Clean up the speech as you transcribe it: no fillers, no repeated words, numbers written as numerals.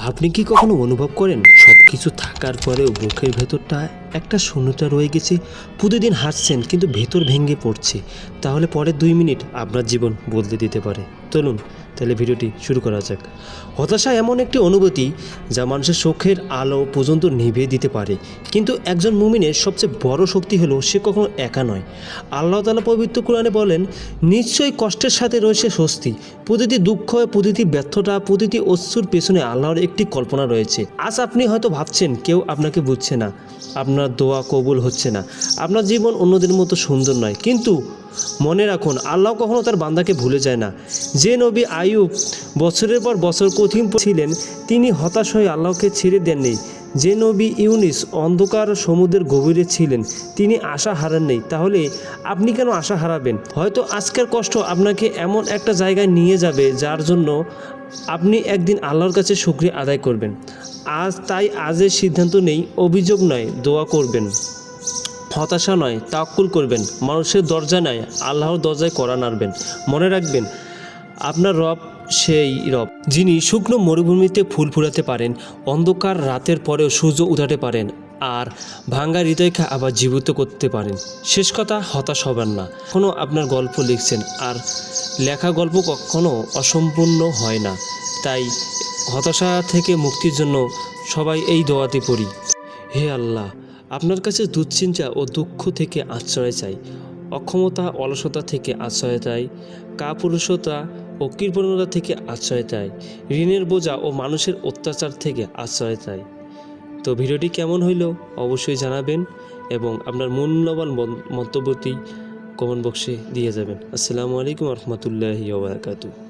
আপনি কি কখনো অনুভব করেন সব কিছু থাকার পরেও বুকের ভেতরটা একটা শূন্যতা রয়ে গেছে? প্রতিদিন হাসছেন কিন্তু ভেতর ভেঙে পড়ছে। তাহলে পরের 2 মিনিট আপনার জীবন বদলে দিতে পারে। চলুন তাহলে ভিডিওটি শুরু করা যাক। হতাশা এমন একটি অনুভূতি যা মানুষের চোখের আলো পর্যন্ত নিভিয়ে দিতে পারে, কিন্তু একজন মুমিনের সবচেয়ে বড় শক্তি হলো সে কখনো একা নয়। আল্লাহ তাআলা পবিত্র কোরআনে বলেন, নিশ্চয়ই কষ্টের সাথে রয়েছে স্বস্তি। প্রতিটি দুঃখ, প্রতিটি ব্যর্থতা, প্রতিটি অশ্রুর পেছনে আল্লাহর একটি কল্পনা রয়েছে। আজ আপনি হয়তো ভাবছেন কেউ আপনাকে বুঝছে না, আপনার দোয়া কবুল হচ্ছে না, আপনার জীবন অন্যদের মতো সুন্দর নয়, কিন্তু মনে রাখুন, আল্লাহ কখনো তার বান্দাকে ভুলে যায় না। যে নবী আইয়ুব বছরের পর বছর কঠিন ছিলেন, তিনি হতাশ হয়ে আল্লাহকে ছেড়ে দেননি। যে নবী ইউনুস অন্ধকার সমুদ্রের গভীরে ছিলেন, তিনি আশা হারাননি। তাহলে আপনি কেন আশা হারাবেন? হয়তো আজকের কষ্ট আপনাকে এমন একটা জায়গায় নিয়ে যাবে যার জন্য আপনি একদিন আল্লাহর কাছে শুকরিয়া আদায় করবেন। আজের সিদ্ধান্ত নেই, অভিযোগ নয়, দোয়া করবেন। হতাশা নয়, তাওয়াক্কুল করবেন। মানুষের দরজা নয়, আল্লাহর দরজায় কড়া নাড়বেন। মনে রাখবেন, আপনার রব সেই রব যিনি শুকনো মরুভূমিতে ফুল ফুটাতে পারেন, অন্ধকার রাতের পরেও সূর্য উঠাতে পারেন, আর ভাঙ্গা হৃদয়কে আবার জীবিত করতে পারেন। শেষ কথা, হতাশ হবেন না। কখনো আপনার গল্প লিখছেন, আর লেখা গল্প কখনো অসম্পূর্ণ হয় না। তাই হতাশা থেকে মুক্তির জন্য সবাই এই দোয়াটি পড়ি। হে আল্লাহ, আপনার কাছে দুশ্চিন্তা ও দুঃখ থেকে আশ্রয় চাই, অক্ষমতা অলসতা থেকে আশ্রয় চাই, কাপুরুষতা ও কৃপণতা থেকে আশ্রয় চাই, ঋণের বোঝা ও মানুষের অত্যাচার থেকে আশ্রয় চাই। তো ভিডিওটি কেমন হইল অবশ্যই জানাবেন এবং আপনার মূল্যবান মন্তব্যটি কমেন্ট বক্সে দিয়ে যাবেন। আসসালামু আলাইকুম রহমতুল্লাহি ওয়া বারাকাতুহু।